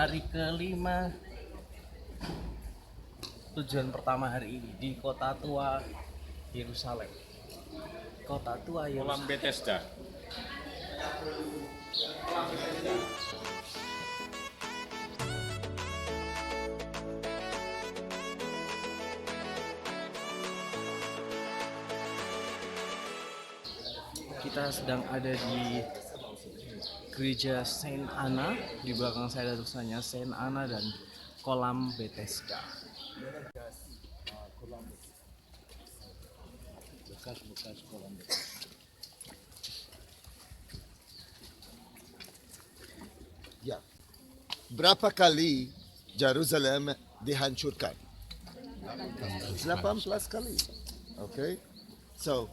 hari kelima. Tujuan pertama hari ini di Kota Tua Yerusalem. Kota Tua Kolam Yerusalem. Bethesda. Kita sedang ada di gereja Saint Anna. Di belakang saya ada tulisannya Saint Anna dan Kolam Bethesda. Bekas kolam Bethesda. Ya. Berapa kali Jerusalem dihancurkan? 18 kali. Okay? So,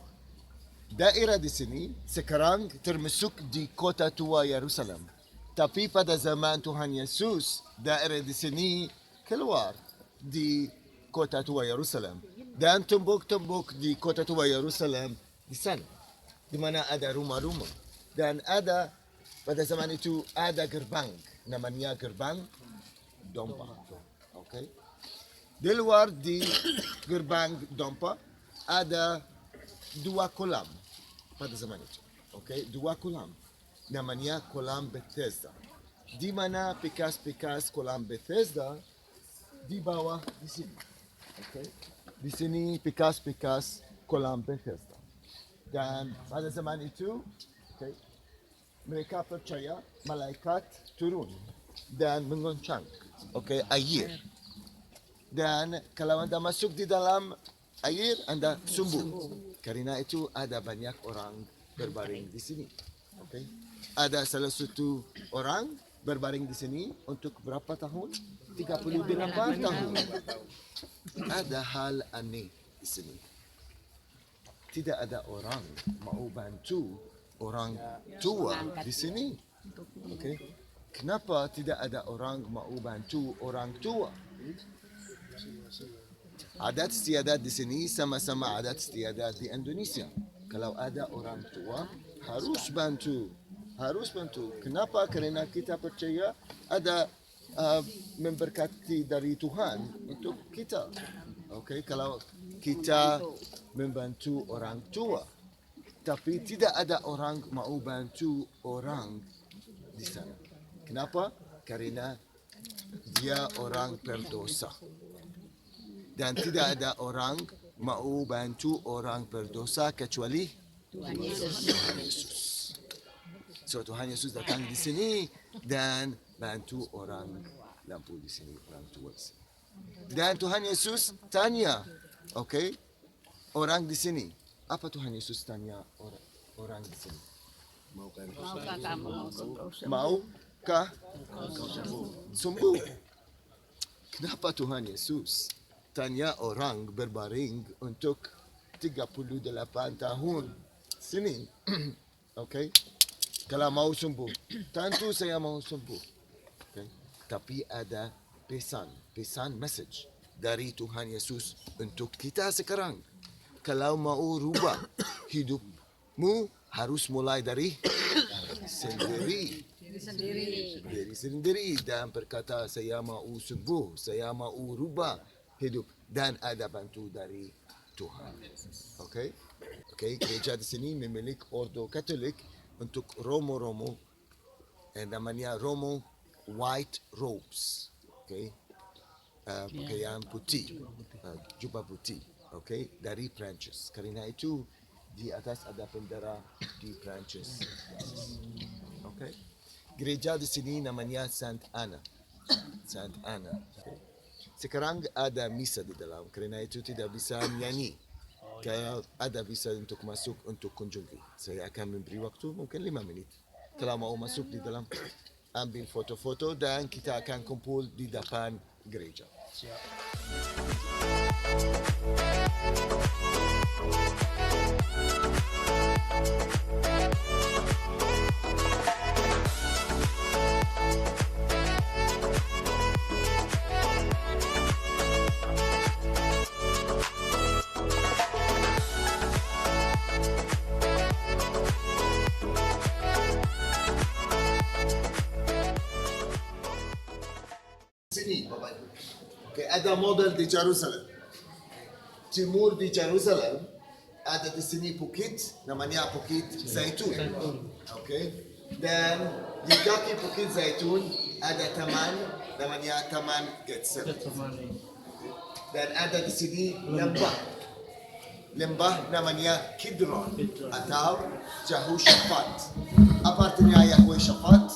daerah di sini sekarang termasuk di Kota Tua Yerusalem. Tapi pada zaman Tuhan Yesus, daerah di sini keluar di Kota Tua Yerusalem. Dan tembok-tembok di Kota Tua Yerusalem di sana, di mana ada rumah-rumah. Dan ada, pada zaman itu ada gerbang, namanya gerbang dompa. Okay? Di luar di gerbang dompa ada dua kolam pada zaman itu. Okay? Dua kolam. Namanya kolam Bethesda. Di mana bekas-bekas kolam Bethesda di bawah di sini. Okay? Di sini bekas-bekas kolam Bethesda. Dan pada zaman itu, okay, mereka percaya malaikat turun dan mengoncang, okay, air. Dan kalau anda masuk di dalam air, anda sembuh. Karena itu ada banyak orang berbaring di sini. Okay. Ada salah satu orang berbaring di sini untuk berapa tahun? 38 tahun. Ada hal aneh di sini. Tidak ada orang mau bantu orang tua di sini. Okay. Kenapa tidak ada orang mau bantu orang tua? Adat istiadat di sini sama-sama adat istiadat di Indonesia. Kalau ada orang tua, harus bantu. Harus bantu. Kenapa? Karena kita percaya ada memberkati dari Tuhan untuk kita. Okay? Kalau kita membantu orang tua, tapi tidak ada orang mau bantu orang di sana. Kenapa? Karena dia orang berdosa. Dan tidak ada orang mau bantu orang berdosa kecuali Tuhan Yesus. So Tuhan Yesus datang di sini dan bantu orang lampu di sini, orang tua di sini. Dan Tuhan Yesus tanya, okay, orang di sini. Apa Tuhan Yesus tanya orang di sini? Maukah kamu sembuh? Maukah sembuh? Kenapa Tuhan Yesus tanya orang berbaring untuk 38 tahun sini? Okay? Kalau mau sembuh, tentu saya mau sembuh. Okay? Tapi ada pesan message dari Tuhan Yesus untuk kita sekarang. Kalau mau rubah hidupmu, harus mulai dari sendiri. Diri sendiri dan berkata saya mau sembuh, saya mau rubah hidup dan ada bantu dari Tuhan. Okay? Okay, gereja di sini memiliki ordo Katolik untuk Romo, namanya Romo White Robes. Okay? Pakaian putih, jubah putih. Okay? Dari Prancis. Karena itu di atas ada bendera di Prancis. Okay? Gereja di sini namanya Saint Anna. Saint Anna. Okay? Sekarang ada misa di dalam. Karena itu tidak bisa nyanyi. Kalau ada visa untuk masuk untuk kunjungi, saya akan memberi waktu mungkin 5 menit. Kalau mau masuk di dalam, ambil foto-foto dan kita akan kumpul di depan gereja. ada model di Jerusalem. Timur di Jerusalem ada di sini bukit namanya Bukit Zaitun. Okay? Dan di kaki Bukit Zaitun ada taman namanya Taman Getsemani. Dan ada di sini lembah. Lembah namanya Kidron atau Jehoshaphat. Apa artinya Yahweh Shaphat?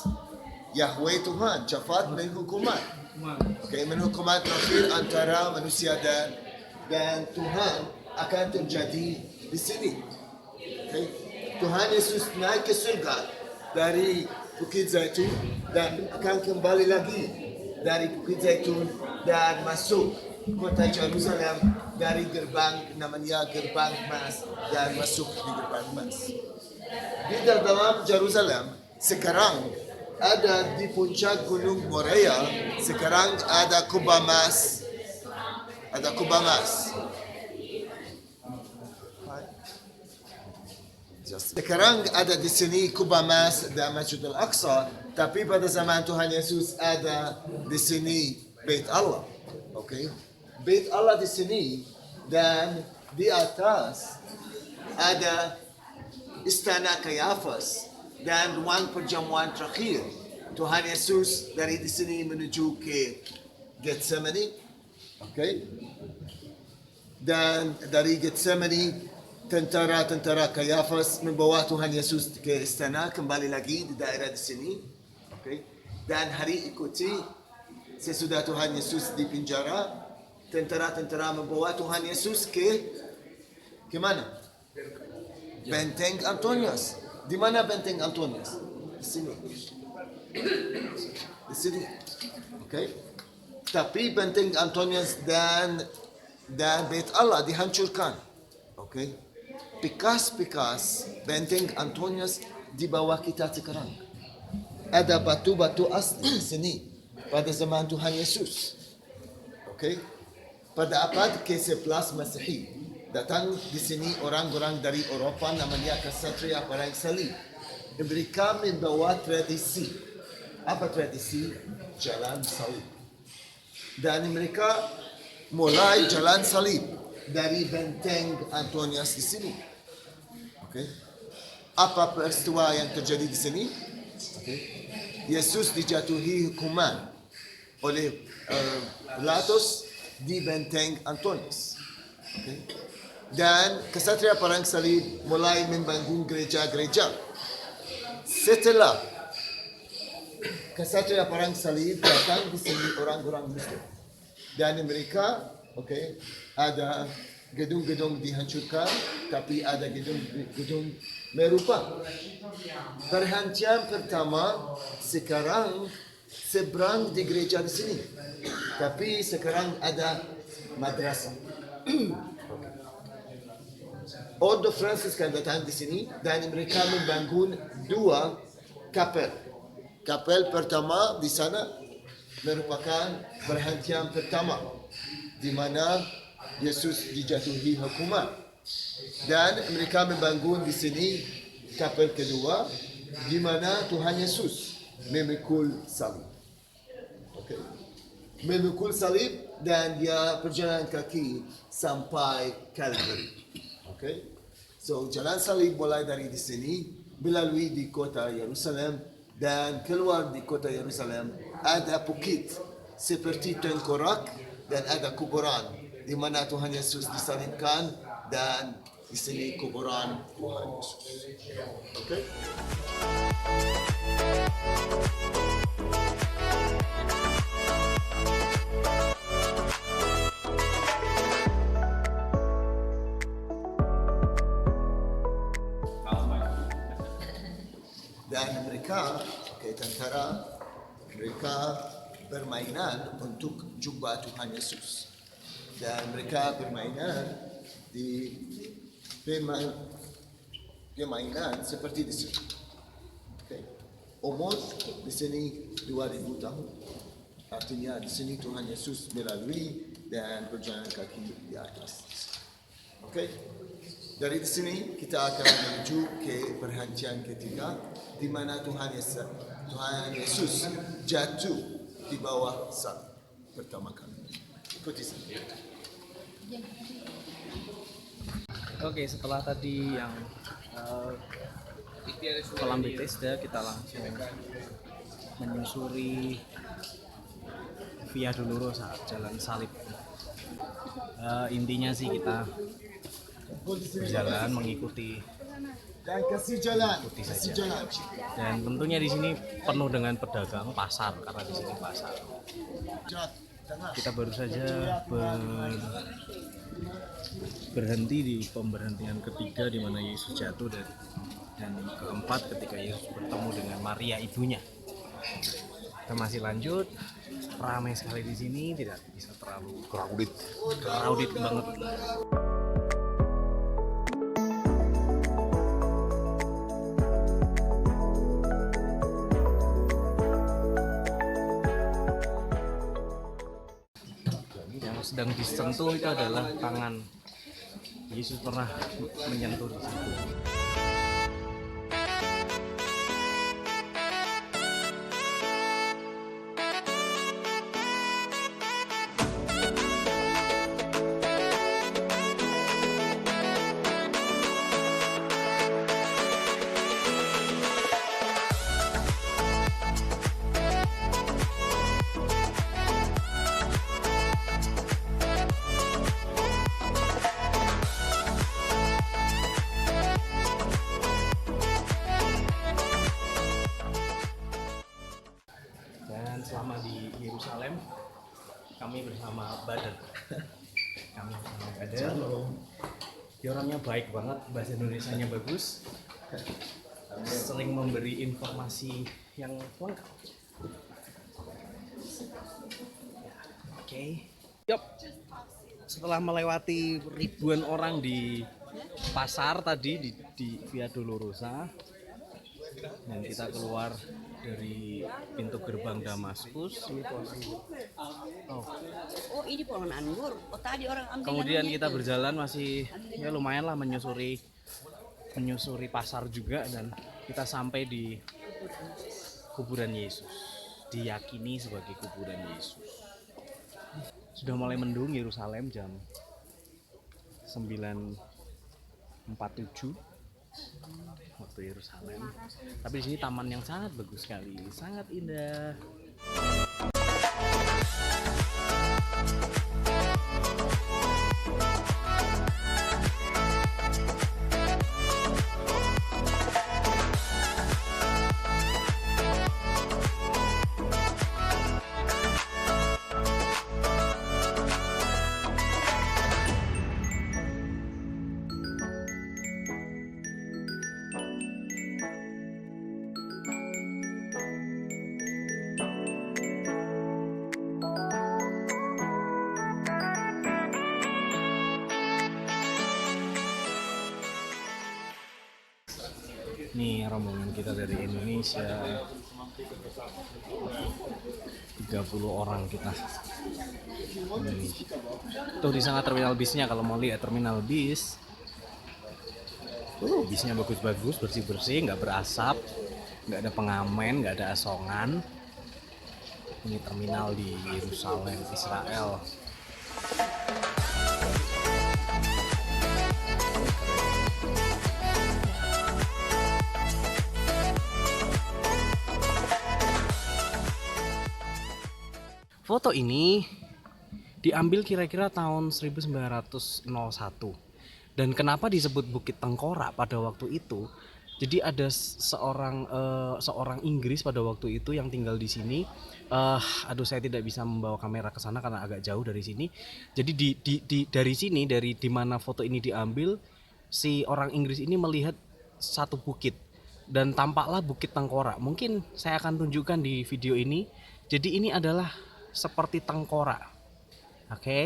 Yahweh Tuhan, Shaphat menghukuman. Okay, menghukuman terakhir antara manusia dan Tuhan akan terjadi di sini. Okay? Tuhan Yesus naik ke surga dari Bukit Zaitun dan akan kembali lagi dari Bukit Zaitun dan masuk kota Jerusalem dari gerbang namanya Gerbang Emas dan masuk di Gerbang Emas. Di dalam Jerusalem sekarang ada di puncak Gunung Moria, sekarang ada kubah emas. Ada kubah emas. Sekarang ada di sini kubah emas dan Masjid Al-Aqsa, tapi pada zaman Tuhan Yesus ada di sini Bait Allah. Okay? Bait Allah di sini dan di atas ada Istana Kayafas dan ruang perjamuan terakhir. Tuhan Yesus dari di sini menuju ke Getsemani. Okay? Dan dari Getsemani tentara-tentara Kayafas membawa Tuhan Yesus ke istana kembali lagi di daerah di sini. Okay? Dan hari ikuti sesudah Tuhan Yesus di penjara, tentara-tentara membawa Tuhan Yesus ke mana? Benteng Antonius. Di mana Benteng Antonius? Di sini. Di sini. Okay? Tapi Benteng Antonius dan Bait Allah dihancurkan. Okay? Bekas Benteng Antonius di bawah kita sekarang. Ada batu-batu asli di sini pada zaman Tuhan Yesus. Okay? Pada abad ke-11 Masehi datang di sini orang-orang dari Eropa namanya Ksatria Perang Salib. Mereka membawa tradisi. Apa tradisi? Jalan salib. Dan mereka mulai jalan salib dari Benteng Antonius di sini. Okay? Apa peristiwa yang terjadi di sini? Okay. Yesus dijatuhi hukuman oleh Pilatus di Benteng Antonius. Okay. Dan Ksatria Perang Salib mulai membangun gereja-gereja. Setelah Ksatria Perang Salib datang di sini orang-orang Muslim. Dan mereka, okay, ada gedung-gedung dihancurkan, tapi ada gedung merupa. Perhentian pertama sekarang seberang di gereja di sini. Tapi sekarang ada madrasah. Ordo Franciscan datang di sini dan mereka membangun 2 kapel. Kapel pertama di sana merupakan perhentian pertama di mana Yesus dijatuhi hukuman. Dan mereka membangun di sini kapel kedua di mana Tuhan Yesus memikul salib. Okay. Memikul salib dan dia berjalan kaki sampai Calvary. Okay. So jalan salib mulai dari di sini melalui di kota Yerusalem dan keluar di kota Yerusalem ada bukit seperti tengkorak dan ada kuburan di mana Tuhan Yesus disalibkan dan di sini kuburan Tuhan Yesus. Okay? Dan mereka, tentara, mereka bermainan untuk jumpa Tuhan Yesus. Dan mereka bermainan di permainan seperti di sini. Okay. Umur di sini 2000 tahun. Artinya di sini Tuhan Yesus melalui dan berjalan kaki di atas. Okay. Dari di sini kita akan menuju ke perhentian ketiga di mana Tuhan Yesus jatuh di bawah salib pertama kali. Oke, setelah tadi yang kolam Bethesda, kita langsung menyusuri Via Dolorosa, jalan salib. Intinya sih kita berjalan mengikuti Dan kasih jalan, Putih kasih saja. jalan. dan tentunya di sini penuh dengan pedagang pasar karena di sini pasar. Jalan, tengah. Kita baru saja berhenti di pemberhentian ketiga di mana Yesus jatuh dan keempat ketika Yesus bertemu dengan Maria ibunya. Kita masih lanjut, ramai sekali di sini, tidak bisa terlalu crowded banget. Yang sedang disentuh itu adalah tangan Yesus pernah menyentuh di situ. Dan selama di Yerusalem, kami bersama Bader. Dia orangnya baik banget, bahasa Indonesianya bagus, sering memberi informasi yang lengkap. Oke. Yup. Setelah melewati ribuan orang di pasar tadi di Via Dolorosa, dan kita keluar dari pintu gerbang Damaskus. Oh. Oh, ini pohon anggur. Oh, tadi orang ambil. Kemudian kita berjalan masih ya lumayan lah menyusuri pasar juga, dan kita sampai di kuburan Yesus. Diyakini sebagai kuburan Yesus. Sudah mulai mendung Yerusalem jam 9.47 waktu Yerusalem. Tapi di sini taman yang sangat bagus sekali, sangat indah. Nih rombongan kita dari Indonesia, 30 orang kita. Tuh di sana terminal bisnya, kalau mau lihat terminal bis. Bisnya bagus-bagus, bersih-bersih, nggak berasap, nggak ada pengamen, nggak ada asongan. Ini terminal di Yerusalem, Israel. Foto ini diambil kira-kira tahun 1901. Dan kenapa disebut Bukit Tengkorak pada waktu itu? Jadi ada seorang Inggris pada waktu itu yang tinggal di sini. Aduh, saya tidak bisa membawa kamera ke sana karena agak jauh dari sini. Jadi dari sini, dari dimana foto ini diambil, si orang Inggris ini melihat satu bukit dan tampaklah Bukit Tengkorak. Mungkin saya akan tunjukkan di video ini. Jadi ini adalah seperti tengkorak, oke,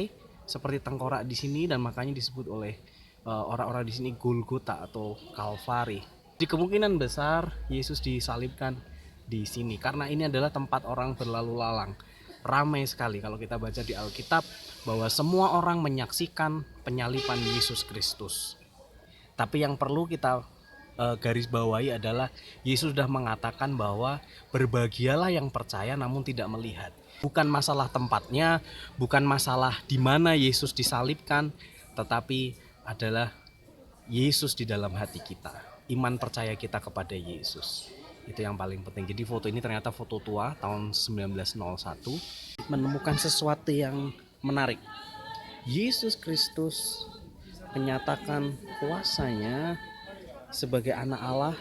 seperti tengkorak di sini, dan makanya disebut oleh orang-orang di sini Golgota atau Kalvari. Di kemungkinan besar Yesus disalibkan di sini karena ini adalah tempat orang berlalu lalang. Ramai sekali kalau kita baca di Alkitab bahwa semua orang menyaksikan penyaliban Yesus Kristus. Tapi yang perlu kita garis bawahi adalah Yesus sudah mengatakan bahwa berbahagialah yang percaya namun tidak melihat. Bukan masalah tempatnya, bukan masalah di mana Yesus disalibkan, tetapi adalah Yesus di dalam hati kita. Iman percaya kita kepada Yesus. Itu yang paling penting. Jadi foto ini ternyata foto tua tahun 1901 menemukan sesuatu yang menarik. Yesus Kristus menyatakan kuasanya sebagai anak Allah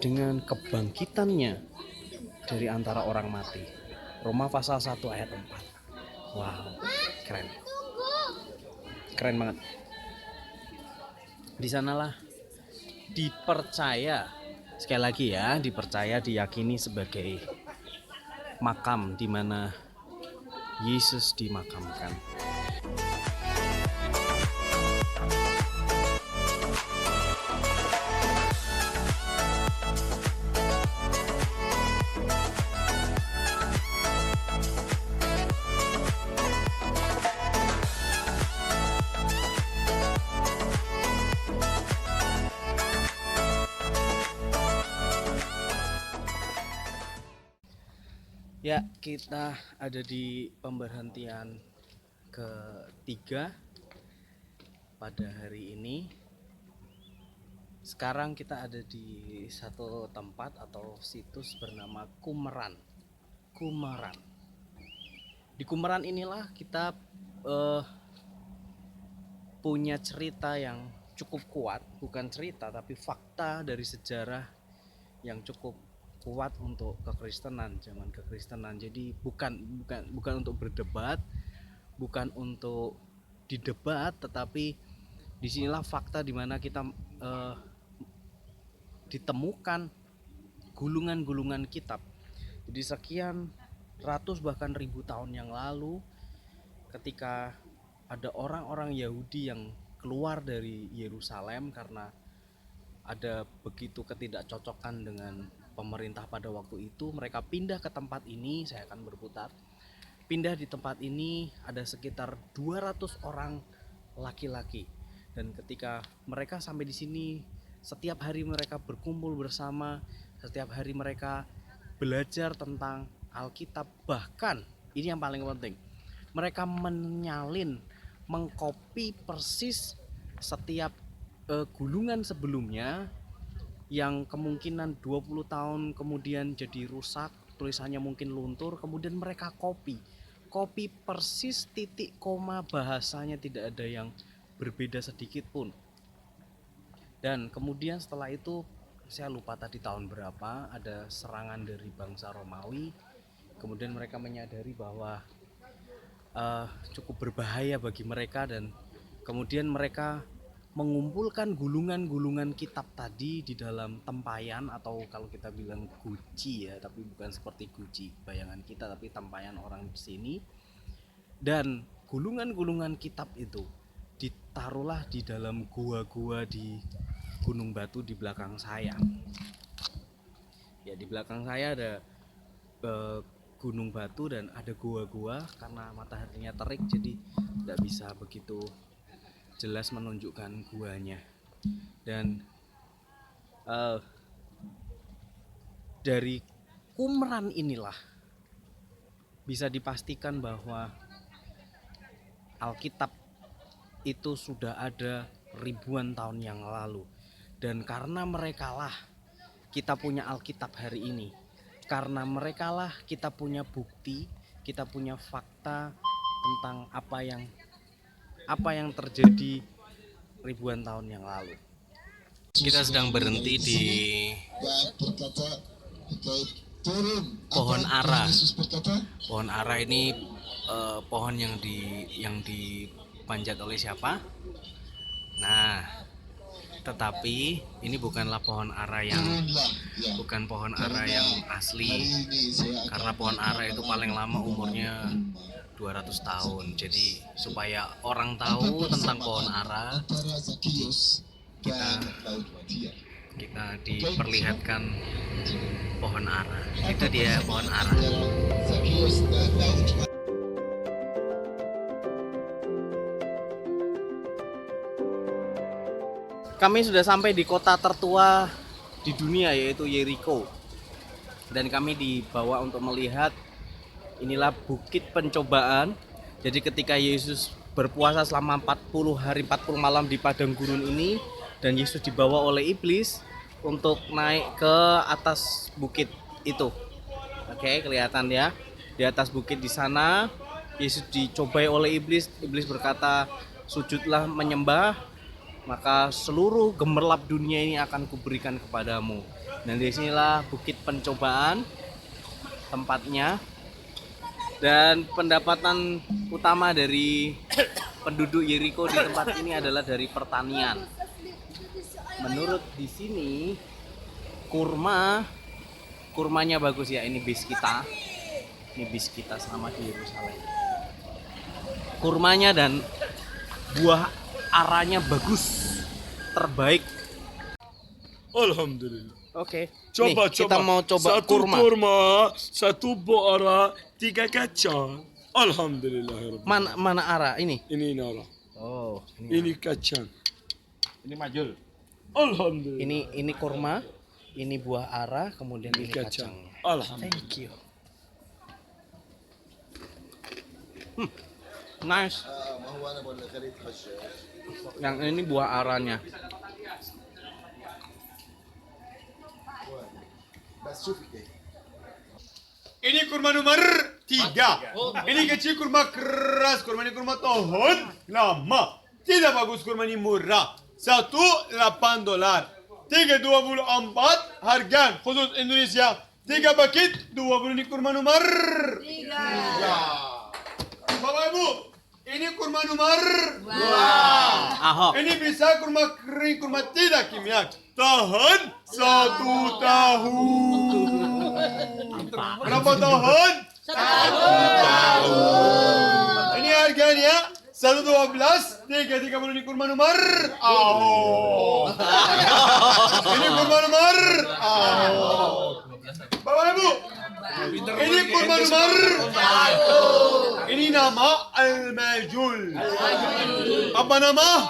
dengan kebangkitannya dari antara orang mati. Roma pasal 1 ayat 4. Wow, keren. Keren banget. Di sanalah dipercaya, sekali lagi ya, dipercaya, diyakini sebagai makam di mana Yesus dimakamkan. Ya, kita ada di pemberhentian ketiga pada hari ini. Sekarang kita ada di satu tempat atau situs bernama Kumeran. Kumeran. Di Kumeran inilah kita punya cerita yang cukup kuat, bukan cerita tapi fakta dari sejarah yang cukup kuat untuk kekristenan, zaman kekristenan. Jadi bukan untuk berdebat, bukan untuk didebat, tetapi disinilah fakta di mana kita ditemukan gulungan-gulungan kitab. Jadi sekian ratus bahkan ribu tahun yang lalu, ketika ada orang-orang Yahudi yang keluar dari Yerusalem karena ada begitu ketidakcocokan dengan pemerintah pada waktu itu, mereka pindah ke tempat ini. Saya akan berputar. Pindah di tempat ini ada sekitar 200 orang laki-laki, dan ketika mereka sampai di sini, setiap hari mereka berkumpul bersama, setiap hari mereka belajar tentang Alkitab. Bahkan ini yang paling penting, mereka menyalin, mengcopy persis setiap gulungan sebelumnya yang kemungkinan 20 tahun kemudian jadi rusak, tulisannya mungkin luntur, kemudian mereka copy persis, titik koma bahasanya tidak ada yang berbeda sedikit pun. Dan kemudian setelah itu, saya lupa tadi tahun berapa, ada serangan dari bangsa Romawi. Kemudian mereka menyadari bahwa cukup berbahaya bagi mereka, dan kemudian mereka mengumpulkan gulungan-gulungan kitab tadi di dalam tempayan, atau kalau kita bilang guci ya, tapi bukan seperti guci bayangan kita, tapi tempayan orang di sini. Dan gulungan-gulungan kitab itu ditaruhlah di dalam gua-gua di Gunung Batu di belakang saya. Ya, di belakang saya ada gunung batu dan ada gua-gua. Karena mataharinya terik jadi tidak bisa begitu jelas menunjukkan guanya. Dan dari Qumran inilah bisa dipastikan bahwa Alkitab itu sudah ada ribuan tahun yang lalu. Dan karena merekalah kita punya Alkitab hari ini. Karena merekalah kita punya bukti, kita punya fakta tentang apa yang terjadi ribuan tahun yang lalu. Kita sedang berhenti di pohon ara. Pohon ara ini pohon yang dipanjat oleh siapa? Nah, tetapi ini bukanlah pohon ara yang asli, karena pohon ara itu paling lama umurnya 200 tahun. Jadi supaya orang tahu tentang pohon ara, kita diperlihatkan pohon ara. Itu dia pohon ara. Kami sudah sampai di kota tertua di dunia, yaitu Yeriko. Dan kami dibawa untuk melihat Inilah bukit pencobaan. Jadi ketika Yesus berpuasa selama 40 hari 40 malam di padang gurun ini, dan Yesus dibawa oleh iblis untuk naik ke atas bukit itu. Oke, kelihatan ya. Di atas bukit di sana Yesus dicobai oleh iblis. Iblis berkata, "Sujudlah menyembah, maka seluruh gemerlap dunia ini akan kuberikan kepadamu." Dan disinilah bukit pencobaan tempatnya. Dan pendapatan utama dari penduduk Yeriko di tempat ini adalah dari pertanian. Menurut di sini kurmanya bagus ya. Ini bis kita selama di Yerusalem. Kurmanya dan buah aranya bagus, terbaik. Alhamdulillah. Oke. Coba, Nih, kita mau coba satu kurma. satu buah ara, 3 kacang. Alhamdulillah. Mana ara ini? Ini nara. Oh, Ini kacang. Ini majul. Alhamdulillah. ini kurma, ini buah ara, kemudian ini kacang. kacangnya. Alhamdulillah. Thank you. Nice. ما هو انا بقول لك خليه يتخشى. Yang ini buah aranya. بس شوفي كيف. Ini kurma nomor 3. Ini kecil kurma keras. Kurma ini kurma tahun lama. Tidak bagus kurma ini murah. $1.8. 3.24 harga khusus Indonesia. 3 paket 20 ini kurma nomor 3. Bapak Ibu, ini kurma nomor 2. Ahok. Ini bisa kurma kering, kurma tidak kimia. Tahan 1 tahun. Berapa tahun? 1 tahun. Ini harganya 112, 330 ini kurma nomor ahok. Ini kurma nomor ahok. Bapak Ibu, ini kurma nomor ini nama al-majul. Apa nama?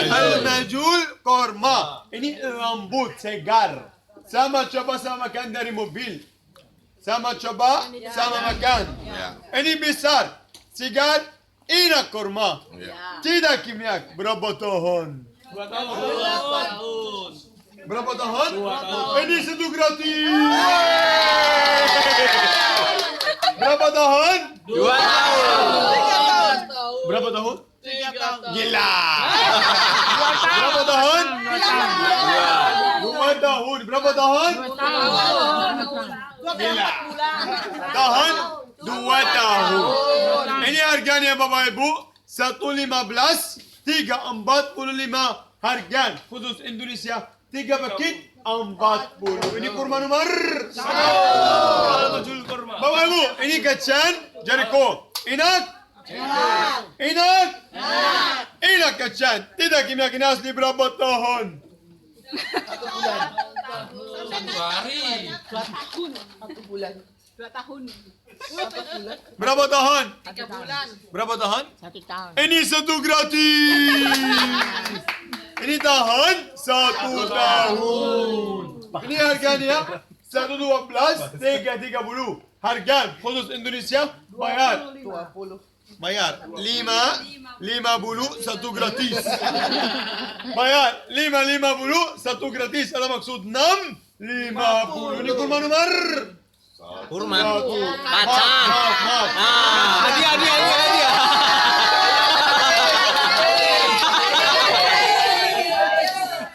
Al-majul korma. Ini rambut segar. Sama coba sama makan dari mobil. Sama coba sama makan. Ini besar, segar, enak korma. Tidak kimia. Berapa tahun? 2 tahun. Berapa tahun? 2 tahun. Ini satu gratis. Berapa tahun? 2 tahun. Berapa tahun? 3 tahun. Gila. Berapa tahun? 2 tahun. Berapa tahun? 2 tahun. Gila. Tahun 2 tahun. Ini harganya Bapak Ibu 115, 345 harga khusus Indonesia. 3 paket 40. Ini kurma nomor 1. Bapak Ibu, ini kacang Jericho. Enak? Enak? Enak kacang. Tidak kimia kena asli berapa tahun? 2 tahun. Berapa tahun? 3 bulan. Berapa tahun? 1 tahun. Ini 1 gratis. Ini tahan 1 tahun. Ini harganya 112, 330. Harga khusus Indonesia bayar 20. Bayar 50 1 gratis. Bayar 50 1 gratis. Ada maksud 650. Ini kurma nomor Kurma. Maaf, Kacang. maaf. Hadiah.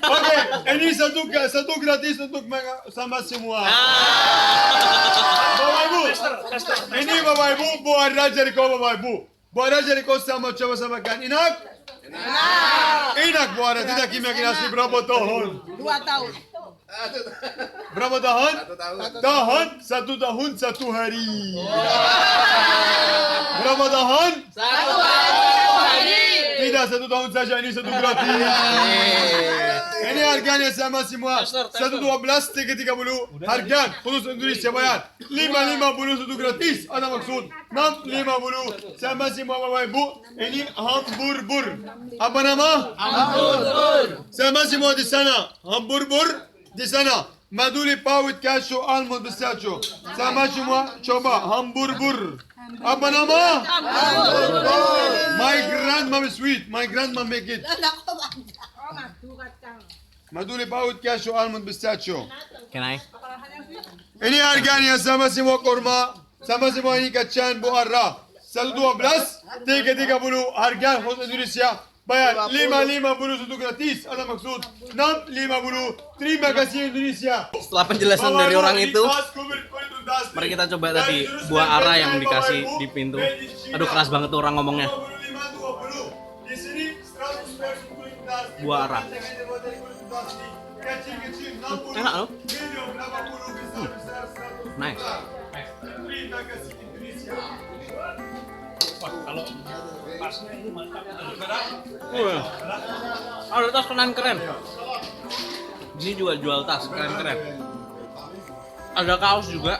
Oke, ini satu gratis untuk sama semua. Bapak Ibu, ini Bapak Ibu buah Jericho Bapak Ibu. Buah Jericho sama coba sama kan enak? Enak buah tidak kimia asli berapa tahun? 2 tahun. Berapa tahun? 1 tahun 1 hari. Berapa tahun? 1 hari. Tidak 1 tahun saja, ini 1 gratis. Ini harganya sama semua. 112, 330 harga khusus Indonesia bayar 550 1 gratis. Ada maksud 650 sama semua Bapak Ibu. Ini hamburger. Apa nama? Hamburger. Sama semua di sana. Hamburger di sana Maduli pawit cashew almond pistachio. Sama semua coba hamburger. Apa nama? My grandma is sweet. My grandma make it. Maduli pawit cashew almond pistachio. Can I? Ini harganya sama semua kurma, sama semua ini kacang buah 112, 330 harga khusus Indonesia. Bayar 550 satu gratis, ada maksud 650. Terima kasih Indonesia. Setelah penjelasan dari orang itu, mari kita coba tadi buah ara yang dikasih di pintu. Aduh keras banget tuh orang ngomongnya. Di sini 100% kulit tas. Buah ara. Kecil-kecil, Enak loh. medium 80, besar 100. Nice. Terima kasih Indonesia. Ada tas keren. Ini juga jual tas keren. Ada kaos juga.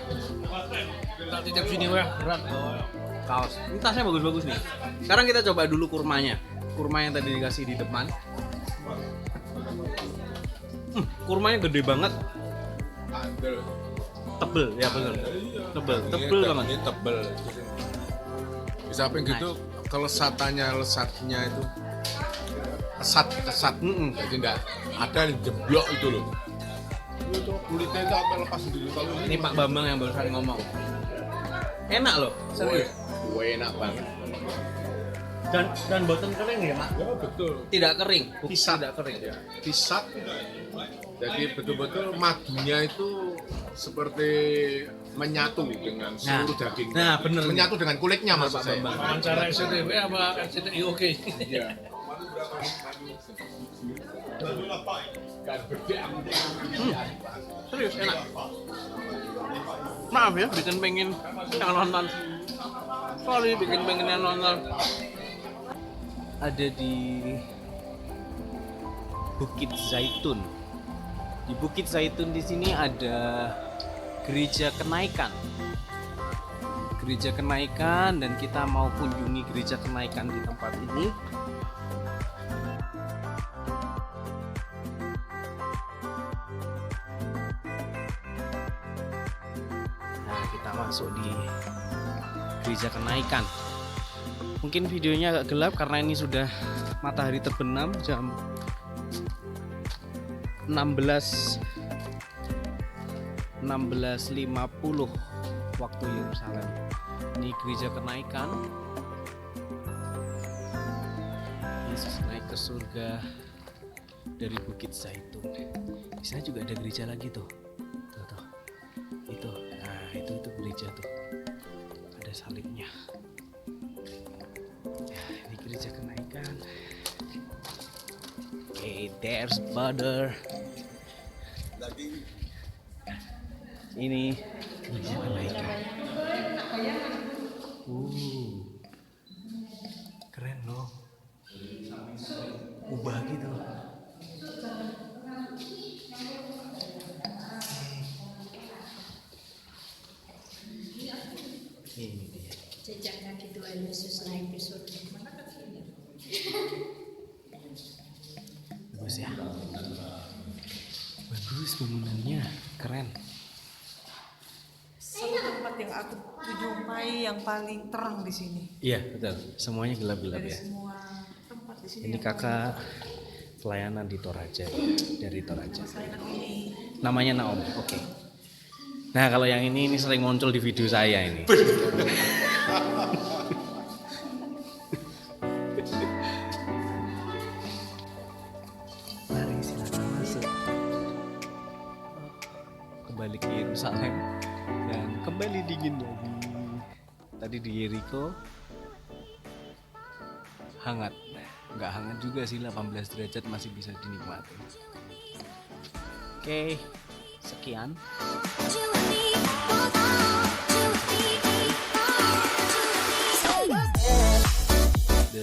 Kita titip sini weh, berat kaos. Ini tasnya bagus-bagus nih. Sekarang kita coba dulu kurmanya. Kurma yang tadi dikasih di depan. Kurmanya gede banget. Tebel, ya benar. Tebel banget. Ini tebel. Di samping gitu lesatnya itu kesat. Jadi enggak ada yang jeblok itu loh. Itu kulitnya itu apa lepas sendiri kalau Ini Pak Bambang yang barusan ngomong. Enak loh, serius. enak banget. Dan boten kering ya, Mak? Ya betul. Tidak kering, Pisat. tidak kering. Ya, pisat. Jadi betul-betul madunya itu seperti menyatu dengan seluruh daging. Nah, bener. Menyatu dengan kulitnya maksud saya. Wawancara SCTV apa RCTI oke? Iya. Serius enak. Maaf ya, bikin pengen yang nonton. Sorry, bikin pengen yang nonton. Ada di Bukit Zaitun. Di Bukit Zaitun di sini ada Gereja Kenaikan. Gereja Kenaikan, dan kita mau kunjungi Gereja Kenaikan di tempat ini. Nah, kita masuk di Gereja Kenaikan. Mungkin videonya agak gelap karena ini sudah matahari terbenam jam 16.50 waktu Yerusalem. Ini Gereja Kenaikan. Yesus naik ke surga dari Bukit Zaitun. Di sana juga ada gereja lagi tuh. Tuh. Itu. Nah, itu gereja tuh. Ada salibnya. Nah, ini Gereja Kenaikan. Okay, there's butter. Ini Gereja Kenaikan. Keren loh. Ubah gitu. Ini dia. Jejak kaki Tuhan Yesus naik ke surga. Bagus ya. Bagus bangunannya, keren. Satu tempat yang aku jumpai yang paling terang di sini. Iya betul. Semuanya gelap-gelap Dari ya. semua tempat di sini. Ini kakak pelayanan di Toraja, dari Toraja. Saya ini. Namanya Naom. Oke. Nah kalau yang ini sering muncul di video saya ini. Mari silakan masuk. Kembali ke Yerusalem dan kembali dingin lagi. Tadi di Yeriko hangat. Nggak hangat juga sih, 18 derajat masih bisa dinikmati. Oke, sekian. The